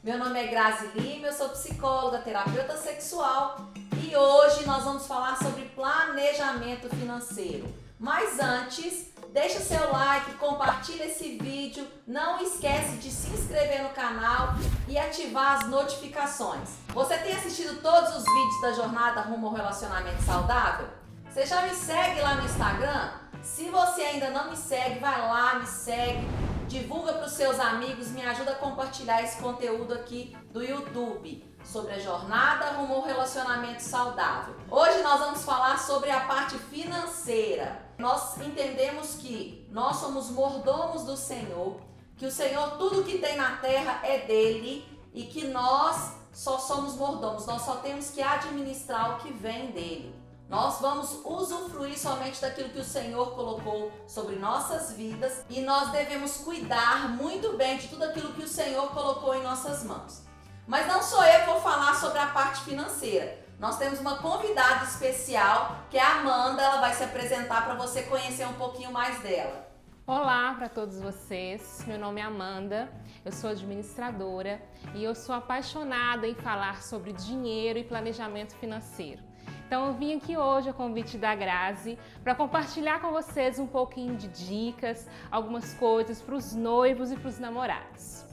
Meu nome é Grazi Lima, eu sou psicóloga, terapeuta sexual e hoje nós vamos falar sobre planejamento financeiro. Mas antes, deixa seu like, compartilha esse vídeo, não esquece de se inscrever no canal e ativar as notificações. Você tem assistido todos os vídeos da jornada rumo ao relacionamento saudável? Você já me segue lá no Instagram? Se você ainda não me segue, vai lá, me segue, divulga para os seus amigos, me ajuda a compartilhar esse conteúdo aqui do YouTube sobre a jornada rumo ao relacionamento saudável. Hoje nós vamos falar sobre a parte financeira. Nós entendemos que nós somos mordomos do Senhor, que o Senhor, tudo que tem na terra é dele e que nós só somos mordomos, nós só temos que administrar o que vem dele. Nós vamos usufruir somente daquilo que o Senhor colocou sobre nossas vidas e nós devemos cuidar muito bem de tudo aquilo que o Senhor colocou em nossas mãos. Mas não sou eu que vou falar sobre a parte financeira. Nós temos uma convidada especial, que é a Amanda. Ela vai se apresentar para você conhecer um pouquinho mais dela. Olá para todos vocês, meu nome é Amanda, eu sou administradora e eu sou apaixonada em falar sobre dinheiro e planejamento financeiro. Então eu vim aqui hoje a convite da Grazi para compartilhar com vocês um pouquinho de dicas, algumas coisas para os noivos e para os namorados.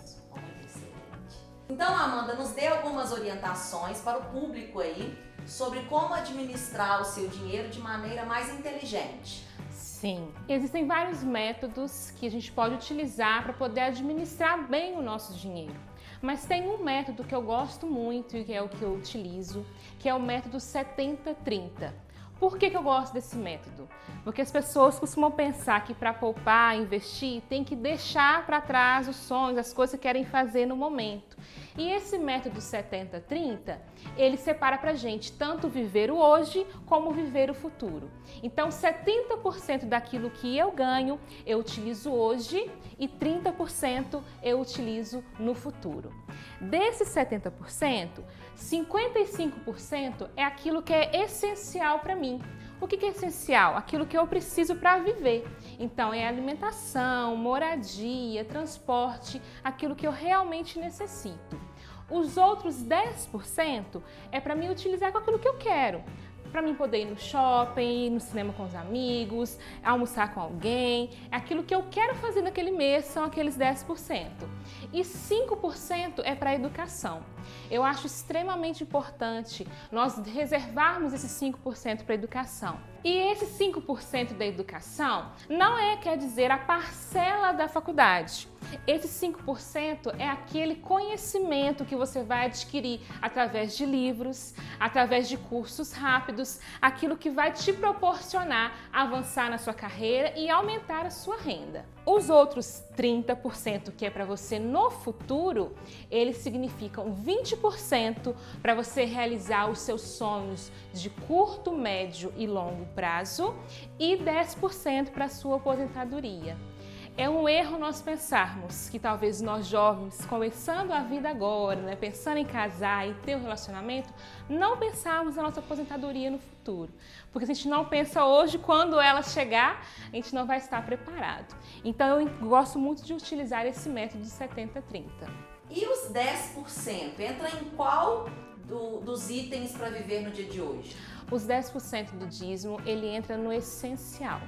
Então, Amanda, nos dê algumas orientações para o público aí sobre como administrar o seu dinheiro de maneira mais inteligente. Sim, existem vários métodos que a gente pode utilizar para poder administrar bem o nosso dinheiro. Mas tem um método que eu gosto muito e que é o que eu utilizo, que é o método 70-30. Por que eu gosto desse método? Porque as pessoas costumam pensar que para poupar, investir, tem que deixar para trás os sonhos, as coisas que querem fazer no momento. E esse método 70-30, ele separa pra gente tanto viver o hoje como viver o futuro. Então 70% daquilo que eu ganho, eu utilizo hoje e 30% eu utilizo no futuro. Desses 70%, 55% é aquilo que é essencial para mim. O que é essencial? Aquilo que eu preciso para viver. Então é alimentação, moradia, transporte, aquilo que eu realmente necessito. Os outros 10% é para mim utilizar com aquilo que eu quero. Para mim poder ir no shopping, ir no cinema com os amigos, almoçar com alguém. Aquilo que eu quero fazer naquele mês são aqueles 10%. E 5% é para a educação. Eu acho extremamente importante nós reservarmos esses 5% para a educação. E esse 5% da educação não quer dizer a parcela da faculdade. Esse 5% é aquele conhecimento que você vai adquirir através de livros, através de cursos rápidos, aquilo que vai te proporcionar avançar na sua carreira e aumentar a sua renda. Os outros 30% que é para você no futuro, eles significam 20% para você realizar os seus sonhos de curto, médio e longo prazo e 10% para a sua aposentadoria. É um erro nós pensarmos que talvez nós jovens, começando a vida agora, pensando em casar e ter um relacionamento, não pensarmos na nossa aposentadoria no futuro. Porque se a gente não pensa hoje, quando ela chegar, a gente não vai estar preparado. Então eu gosto muito de utilizar esse método de 70-30. E os 10%? Entra em qual dos itens para viver no dia de hoje? Os 10% do dízimo, ele entra no essencial.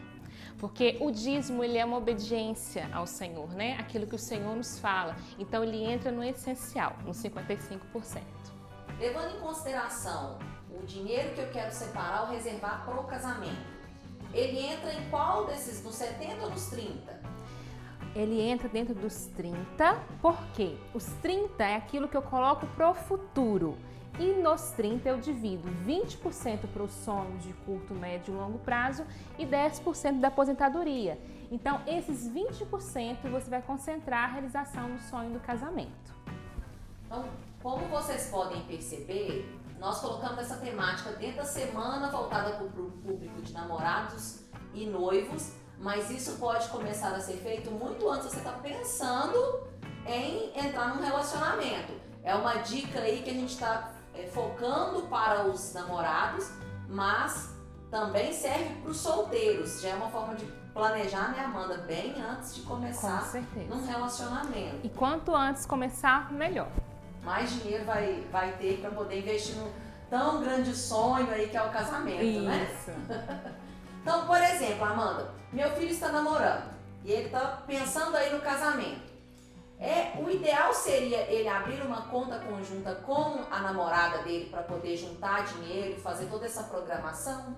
Porque o dízimo, ele é uma obediência ao Senhor, Aquilo que o Senhor nos fala. Então, ele entra no essencial, no 55%. Levando em consideração o dinheiro que eu quero separar ou reservar para o casamento, ele entra em qual desses, nos 70 ou nos 30? Ele entra dentro dos 30, porque os 30 é aquilo que eu coloco para o futuro. E nos 30 eu divido 20% para os sonhos de curto, médio e longo prazo e 10% da aposentadoria. Então, esses 20% você vai concentrar a realização do sonho do casamento. Então, como vocês podem perceber, nós colocamos essa temática dentro da semana voltada para o público de namorados e noivos, mas isso pode começar a ser feito muito antes você está pensando em entrar num relacionamento. É uma dica aí que a gente está focando para os namorados, mas também serve para os solteiros. Já é uma forma de planejar, Amanda, bem antes de começar num relacionamento. E quanto antes começar, melhor. mais dinheiro vai ter para poder investir no tão grande sonho aí que é o casamento, né? Isso. Então, por exemplo, Amanda, meu filho está namorando e ele está pensando aí no casamento. O ideal seria ele abrir uma conta conjunta com a namorada dele para poder juntar dinheiro e fazer toda essa programação?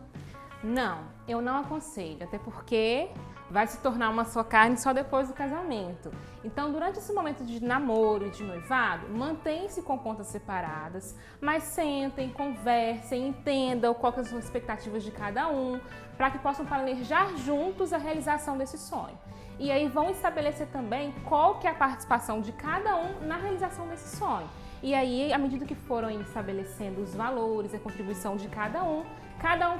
Não, eu não aconselho, até porque vai se tornar uma só carne só depois do casamento. Então, durante esse momento de namoro e de noivado, mantenham-se com contas separadas, mas sentem, conversem, entendam quais são as expectativas de cada um, para que possam planejar juntos a realização desse sonho. E aí vão estabelecer também qual que é a participação de cada um na realização desse sonho. E aí, à medida que foram estabelecendo os valores, a contribuição de cada um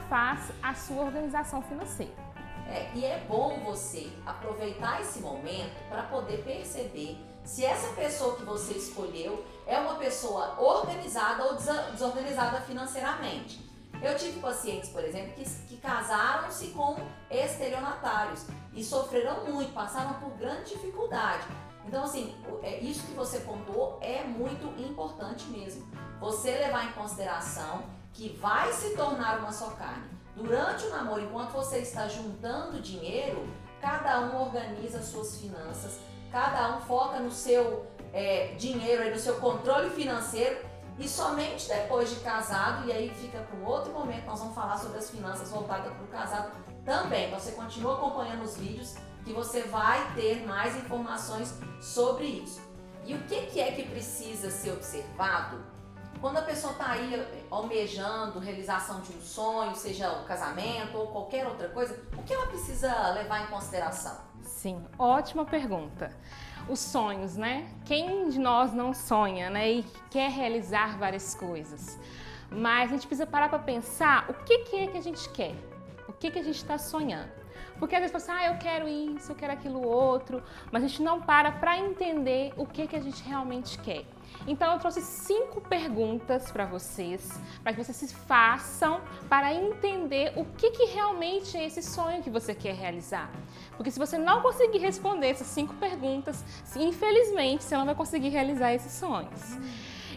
faz a sua organização financeira. E é bom você aproveitar esse momento para poder perceber se essa pessoa que você escolheu é uma pessoa organizada ou desorganizada financeiramente. Eu tive pacientes, por exemplo, que casaram-se com estelionatários e sofreram muito, passaram por grande dificuldade. Então, assim, isso que você pontuou é muito importante mesmo. Você levar em consideração que vai se tornar uma só carne. Durante o namoro, enquanto você está juntando dinheiro, cada um organiza suas finanças, cada um foca no seu dinheiro, no seu controle financeiro, e somente depois de casado, e aí fica para um outro momento, nós vamos falar sobre as finanças voltadas para o casado também. Você continua acompanhando os vídeos que você vai ter mais informações sobre isso. E o que é que precisa ser observado quando a pessoa está aí almejando realização de um sonho, seja o casamento ou qualquer outra coisa? O que ela precisa levar em consideração? Sim, ótima pergunta. Os sonhos, né? Quem de nós não sonha, né? E quer realizar várias coisas. Mas a gente precisa parar para pensar o que é que a gente quer, o que a gente está sonhando. Porque às vezes você fala, eu quero isso, eu quero aquilo outro, mas a gente não para entender o que a gente realmente quer. Então eu trouxe 5 perguntas para vocês, para que vocês se façam para entender o que realmente é esse sonho que você quer realizar. Porque se você não conseguir responder essas 5 perguntas, infelizmente você não vai conseguir realizar esses sonhos.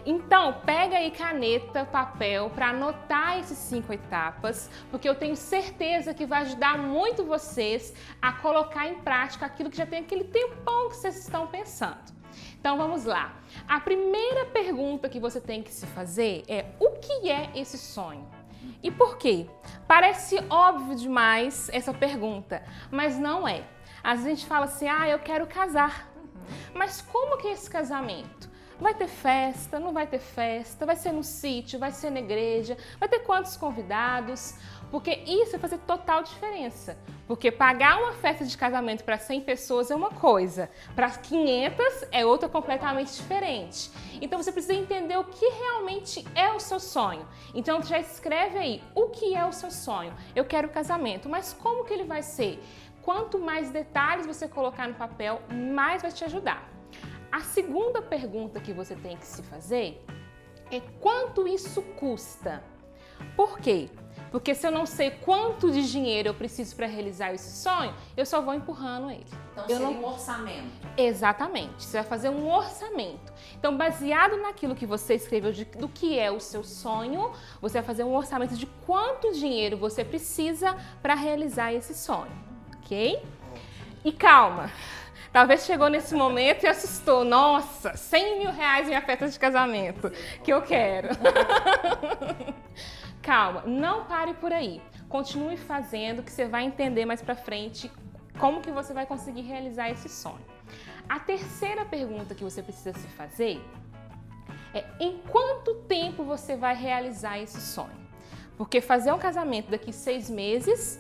Então, pega aí caneta, papel para anotar essas 5 etapas, porque eu tenho certeza que vai ajudar muito vocês a colocar em prática aquilo que já tem aquele tempão que vocês estão pensando. Então, vamos lá. A primeira pergunta que você tem que se fazer é: o que é esse sonho? E por quê? Parece óbvio demais essa pergunta, mas não é. Às vezes a gente fala assim, eu quero casar. Mas como que é esse casamento? Vai ter festa, não vai ter festa, vai ser no sítio, vai ser na igreja, vai ter quantos convidados? Porque isso vai fazer total diferença. Porque pagar uma festa de casamento para 100 pessoas é uma coisa, para 500 é outra completamente diferente. Então você precisa entender o que realmente é o seu sonho. Então já escreve aí, o que é o seu sonho? Eu quero casamento, mas como que ele vai ser? Quanto mais detalhes você colocar no papel, mais vai te ajudar. A segunda pergunta que você tem que se fazer é quanto isso custa? Por quê? Porque se eu não sei quanto de dinheiro eu preciso para realizar esse sonho, eu só vou empurrando ele. Então seria um orçamento. Exatamente, você vai fazer um orçamento. Então, baseado naquilo que você escreveu do que é o seu sonho, você vai fazer um orçamento de quanto dinheiro você precisa para realizar esse sonho, ok? E calma! Talvez chegou nesse momento e assustou. Nossa, 100 mil reais minha festa de casamento, que eu quero. Calma, não pare por aí. Continue fazendo que você vai entender mais pra frente como que você vai conseguir realizar esse sonho. A terceira pergunta que você precisa se fazer é: em quanto tempo você vai realizar esse sonho? Porque fazer um casamento daqui 6 meses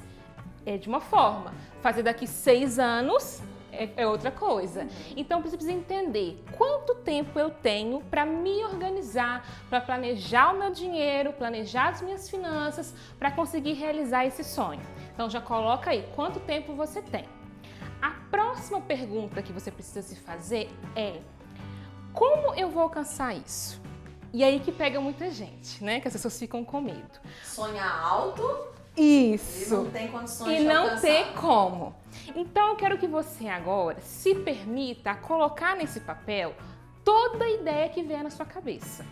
é de uma forma, fazer daqui 6 anos é outra coisa. Então você precisa entender quanto tempo eu tenho para me organizar, para planejar o meu dinheiro, planejar as minhas finanças, para conseguir realizar esse sonho. Então já coloca aí quanto tempo você tem. A próxima pergunta que você precisa se fazer é: como eu vou alcançar isso? E aí que pega muita gente, né? Que as pessoas ficam com medo. Sonhar alto. Isso. E não tem condições de alcançar. E não ter como. Então eu quero que você agora se permita colocar nesse papel toda ideia que vier na sua cabeça.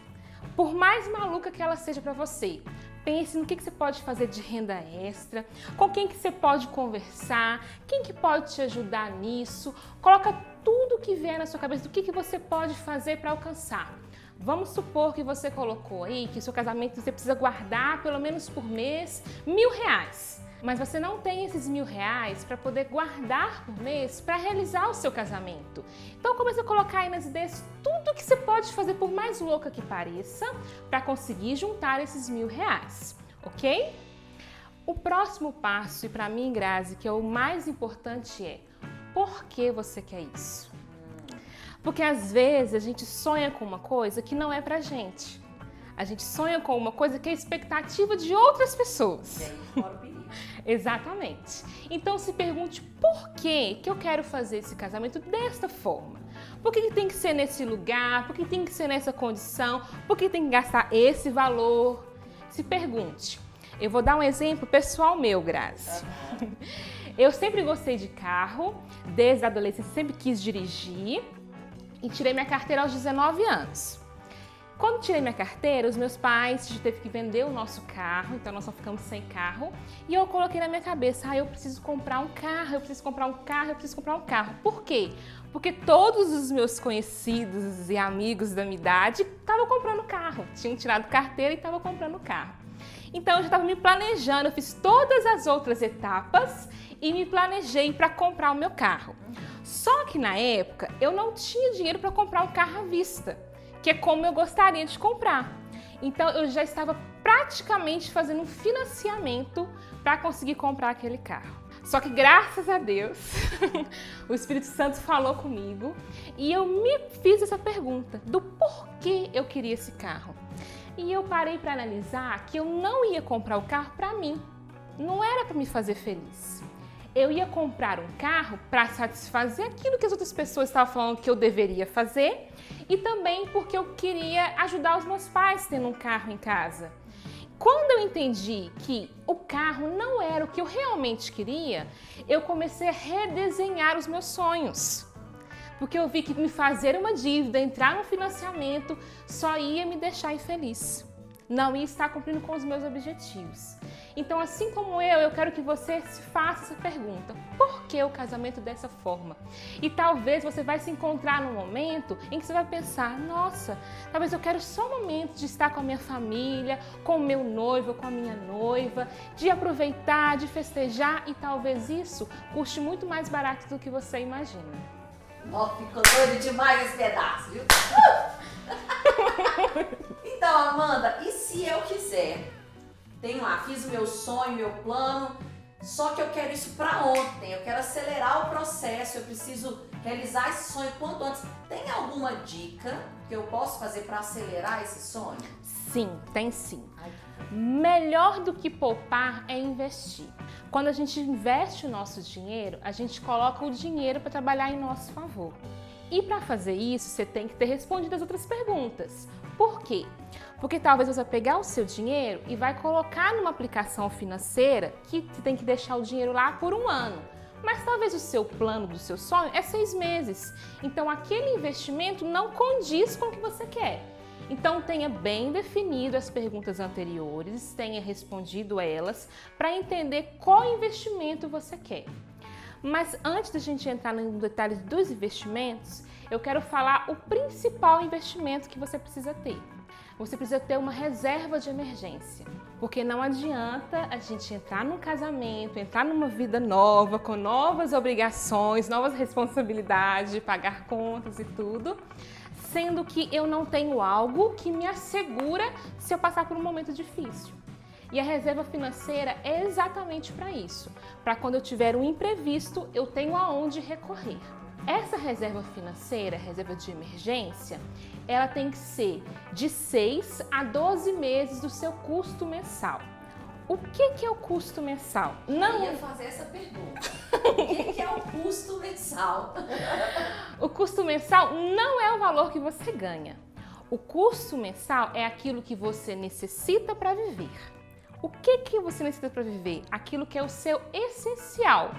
Por mais maluca que ela seja para você, pense no que você pode fazer de renda extra, com quem que você pode conversar, quem que pode te ajudar nisso. Coloca tudo que vier na sua cabeça do que você pode fazer para alcançar. Vamos supor que você colocou aí que seu casamento você precisa guardar pelo menos por mês R$1.000. Mas você não tem esses R$1.000 para poder guardar por mês para realizar o seu casamento. Então comece a colocar aí nas ideias tudo que você pode fazer, por mais louca que pareça, para conseguir juntar esses R$1.000, ok? O próximo passo, e para mim, Grazi, que é o mais importante é: por que você quer isso? Porque às vezes a gente sonha com uma coisa que não é pra gente. A gente sonha com uma coisa que é expectativa de outras pessoas. E aí fora o perigo. Exatamente. Então se pergunte por que eu quero fazer esse casamento desta forma. Por que tem que ser nesse lugar? Por que tem que ser nessa condição? Por que tem que gastar esse valor? Se pergunte. Eu vou dar um exemplo pessoal meu, Grazi. Eu sempre gostei de carro, desde a adolescência sempre quis dirigir e tirei minha carteira aos 19 anos. Quando tirei minha carteira, os meus pais teve que vender o nosso carro, então nós só ficamos sem carro. E eu coloquei na minha cabeça, eu preciso comprar um carro, eu preciso comprar um carro, eu preciso comprar um carro. Por quê? Porque todos os meus conhecidos e amigos da minha idade estavam comprando carro, tinham tirado carteira e estavam comprando carro. Então eu já estava me planejando, eu fiz todas as outras etapas e me planejei para comprar o meu carro. Só que na época eu não tinha dinheiro para comprar um carro à vista, que é como eu gostaria de comprar. Então eu já estava praticamente fazendo um financiamento para conseguir comprar aquele carro. Só que graças a Deus, o Espírito Santo falou comigo e eu me fiz essa pergunta do porquê eu queria esse carro. E eu parei para analisar que eu não ia comprar o carro para mim, não era para me fazer feliz. Eu ia comprar um carro para satisfazer aquilo que as outras pessoas estavam falando que eu deveria fazer e também porque eu queria ajudar os meus pais tendo um carro em casa. Quando eu entendi que o carro não era o que eu realmente queria, eu comecei a redesenhar os meus sonhos. Porque eu vi que me fazer uma dívida, entrar no financiamento, só ia me deixar infeliz. Não ia estar cumprindo com os meus objetivos. Então, assim como eu quero que você se faça essa pergunta. Por que o casamento dessa forma? E talvez você vai se encontrar num momento em que você vai pensar, nossa, talvez eu quero só um momento de estar com a minha família, com o meu noivo, com a minha noiva, de aproveitar, de festejar e talvez isso custe muito mais barato do que você imagina. Ó, ficou doido demais esse pedaço, viu? Então, Amanda, e se eu quiser? Tenho lá, fiz o meu sonho, meu plano, só que eu quero isso para ontem, eu quero acelerar o processo, eu preciso realizar esse sonho quanto antes. Tem alguma dica que eu posso fazer para acelerar esse sonho? Sim, tem sim. Melhor do que poupar é investir. Quando a gente investe o nosso dinheiro, a gente coloca o dinheiro para trabalhar em nosso favor. E para fazer isso, você tem que ter respondido as outras perguntas. Por quê? Porque talvez você vai pegar o seu dinheiro e vai colocar numa aplicação financeira que você tem que deixar o dinheiro lá por 1 ano. Mas talvez o seu plano do seu sonho é 6 meses. Então aquele investimento não condiz com o que você quer. Então tenha bem definido as perguntas anteriores, tenha respondido elas para entender qual investimento você quer. Mas antes da gente entrar nos detalhes dos investimentos, eu quero falar o principal investimento que você precisa ter. Você precisa ter uma reserva de emergência, porque não adianta a gente entrar num casamento, entrar numa vida nova, com novas obrigações, novas responsabilidades, pagar contas e tudo, sendo que eu não tenho algo que me assegura se eu passar por um momento difícil. E a reserva financeira é exatamente para isso, para quando eu tiver um imprevisto, eu tenho aonde recorrer. Essa reserva financeira, reserva de emergência, ela tem que ser de 6 a 12 meses do seu custo mensal. O que é o custo mensal? Eu ia fazer essa pergunta. O que é o custo mensal? O custo mensal não é o valor que você ganha. O custo mensal é aquilo que você necessita para viver. O que você necessita para viver? Aquilo que é o seu essencial.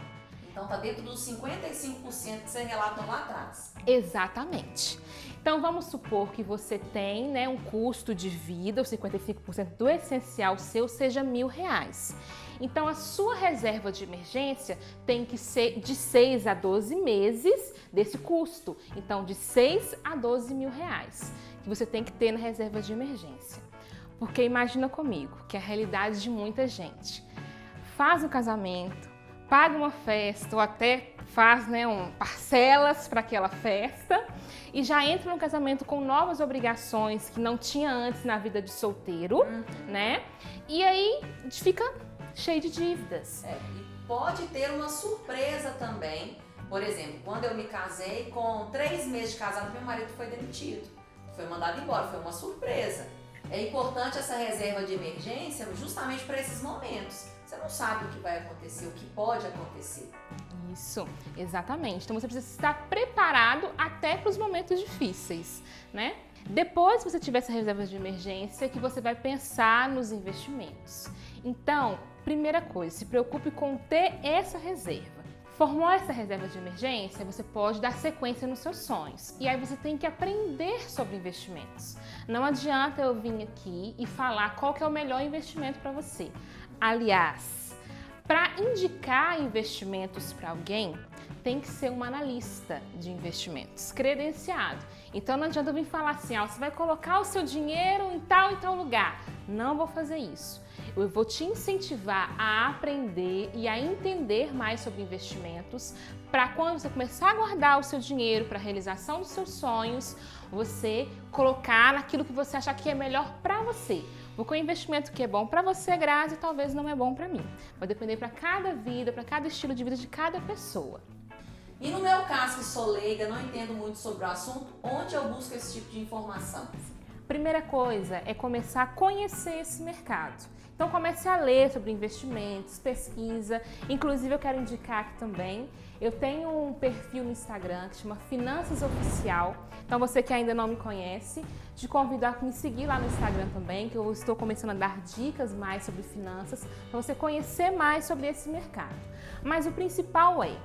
Então tá dentro dos 55% que você relatou lá atrás. Exatamente. Então vamos supor que você tem, né, um custo de vida, os 55% do essencial seu seja R$1.000. Então a sua reserva de emergência tem que ser de 6 a 12 meses desse custo. Então de 6 a 12 mil reais que você tem que ter na reserva de emergência. Porque imagina comigo que a realidade de muita gente faz um casamento, paga uma festa ou até faz, né, parcelas para aquela festa e já entra no casamento com novas obrigações que não tinha antes na vida de solteiro, né? E aí fica cheio de dívidas. E pode ter uma surpresa também. Por exemplo, quando eu me casei, com 3 meses de casado, meu marido foi demitido. Foi mandado embora, foi uma surpresa. É importante essa reserva de emergência justamente para esses momentos. Você não sabe o que vai acontecer, o que pode acontecer. Isso, exatamente. Então você precisa estar preparado até para os momentos difíceis, né? Depois que você tiver essa reserva de emergência, que você vai pensar nos investimentos. Então, primeira coisa, se preocupe com ter essa reserva. Formou essa reserva de emergência, você pode dar sequência nos seus sonhos. E aí você tem que aprender sobre investimentos. Não adianta eu vir aqui e falar qual que é o melhor investimento para você. Aliás, para indicar investimentos para alguém, tem que ser um analista de investimentos, credenciado. Então não adianta eu vir falar assim, você vai colocar o seu dinheiro em tal lugar. Não vou fazer isso. Eu vou te incentivar a aprender e a entender mais sobre investimentos para quando você começar a guardar o seu dinheiro para a realização dos seus sonhos, você colocar naquilo que você achar que é melhor para você. Porque o investimento que é bom para você, Grazi, talvez não é bom para mim. Vai depender para cada vida, para cada estilo de vida de cada pessoa. E no meu caso, que sou leiga, não entendo muito sobre o assunto, onde eu busco esse tipo de informação? Primeira coisa é começar a conhecer esse mercado. Então comece a ler sobre investimentos, pesquisa. Inclusive eu quero indicar aqui também, eu tenho um perfil no Instagram que chama Finanças Oficial. Então você que ainda não me conhece, te convido a me seguir lá no Instagram também, que eu estou começando a dar dicas mais sobre finanças, para você conhecer mais sobre esse mercado. Mas o principal é,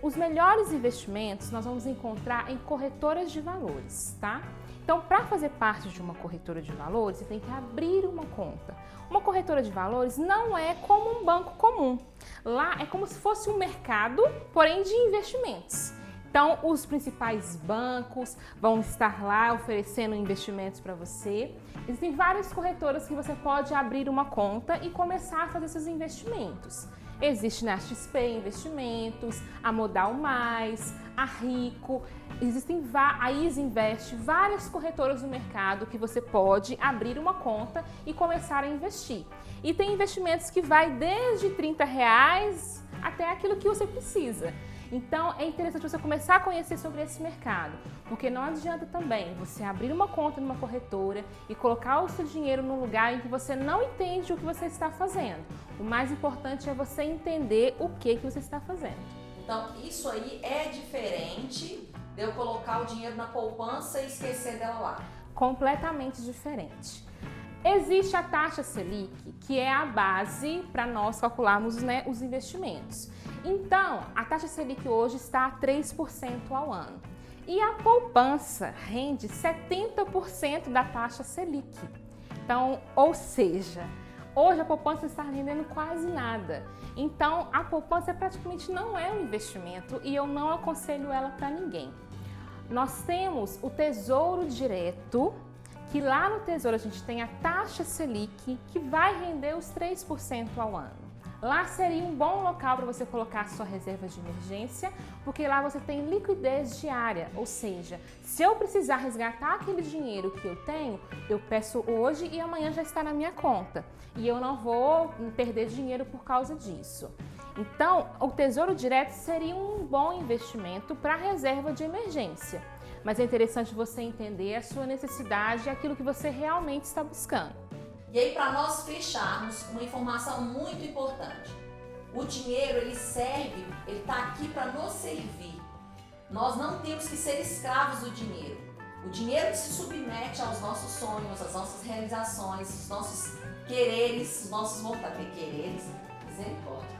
os melhores investimentos nós vamos encontrar em corretoras de valores, tá? Então, para fazer parte de uma corretora de valores, você tem que abrir uma conta. Uma corretora de valores não é como um banco comum. Lá é como se fosse um mercado, porém de investimentos. Então, os principais bancos vão estar lá oferecendo investimentos para você. Existem várias corretoras que você pode abrir uma conta e começar a fazer seus investimentos. Existe na XP Investimentos, a Modal Mais, a Rico, existem a Easy Invest, várias corretoras no mercado que você pode abrir uma conta e começar a investir. E tem investimentos que vai desde R$30 até aquilo que você precisa. Então é interessante você começar a conhecer sobre esse mercado, porque não adianta também você abrir uma conta numa corretora e colocar o seu dinheiro num lugar em que você não entende o que você está fazendo. O mais importante é você entender o que você está fazendo. Então isso aí é diferente de eu colocar o dinheiro na poupança e esquecer dela lá. Completamente diferente. Existe a taxa Selic, que é a base para nós calcularmos, né, os investimentos. Então, a taxa Selic hoje está a 3% ao ano. E a poupança rende 70% da taxa Selic. Então, ou seja, hoje a poupança está rendendo quase nada. Então, a poupança praticamente não é um investimento e eu não aconselho ela para ninguém. Nós temos o Tesouro Direto, que lá no Tesouro a gente tem a taxa Selic, que vai render os 3% ao ano. Lá seria um bom local para você colocar a sua reserva de emergência, porque lá você tem liquidez diária, ou seja, se eu precisar resgatar aquele dinheiro que eu tenho, eu peço hoje e amanhã já está na minha conta. E eu não vou perder dinheiro por causa disso. Então, o Tesouro Direto seria um bom investimento para a reserva de emergência. Mas é interessante você entender a sua necessidade e aquilo que você realmente está buscando. E aí, para nós fecharmos, uma informação muito importante. O dinheiro, ele serve, ele está aqui para nos servir. Nós não temos que ser escravos do dinheiro. O dinheiro se submete aos nossos sonhos, às nossas realizações, os nossos quereres, os nossos vontades. Quereres, misericórdia.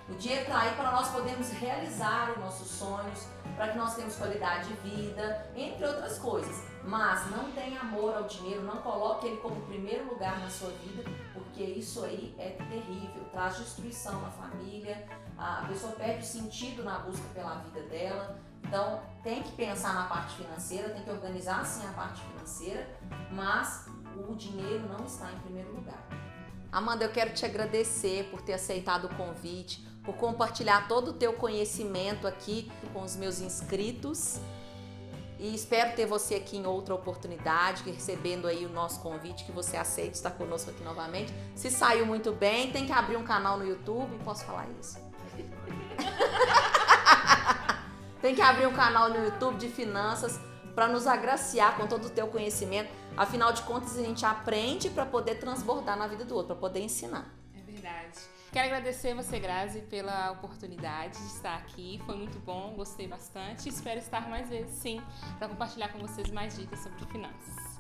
O dinheiro está aí para nós podermos realizar os nossos sonhos, para que nós tenhamos qualidade de vida, entre outras coisas. Mas não tenha amor ao dinheiro, não coloque ele como primeiro lugar na sua vida, porque isso aí é terrível, traz destruição na família, a pessoa perde o sentido na busca pela vida dela. Então tem que pensar na parte financeira, tem que organizar sim a parte financeira, mas o dinheiro não está em primeiro lugar. Amanda, eu quero te agradecer por ter aceitado o convite, por compartilhar todo o teu conhecimento aqui com os meus inscritos. E espero ter você aqui em outra oportunidade, recebendo aí o nosso convite, que você aceite estar conosco aqui novamente. Se saiu muito bem, tem que abrir um canal no YouTube, posso falar isso? Tem que abrir um canal no YouTube de finanças para nos agraciar com todo o teu conhecimento. Afinal de contas, a gente aprende para poder transbordar na vida do outro, para poder ensinar. É verdade. Quero agradecer você, Grazi, pela oportunidade de estar aqui. Foi muito bom, gostei bastante. Espero estar mais vezes, sim, para compartilhar com vocês mais dicas sobre finanças.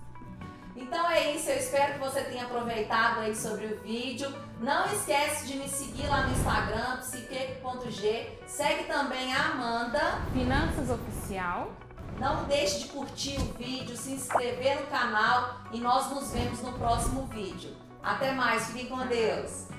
Então é isso, eu espero que você tenha aproveitado aí sobre o vídeo. Não esquece de me seguir lá no Instagram, psique.g. Segue também a Amanda. Finanças Oficial. Não deixe de curtir o vídeo, se inscrever no canal e nós nos vemos no próximo vídeo. Até mais, fiquem com Deus!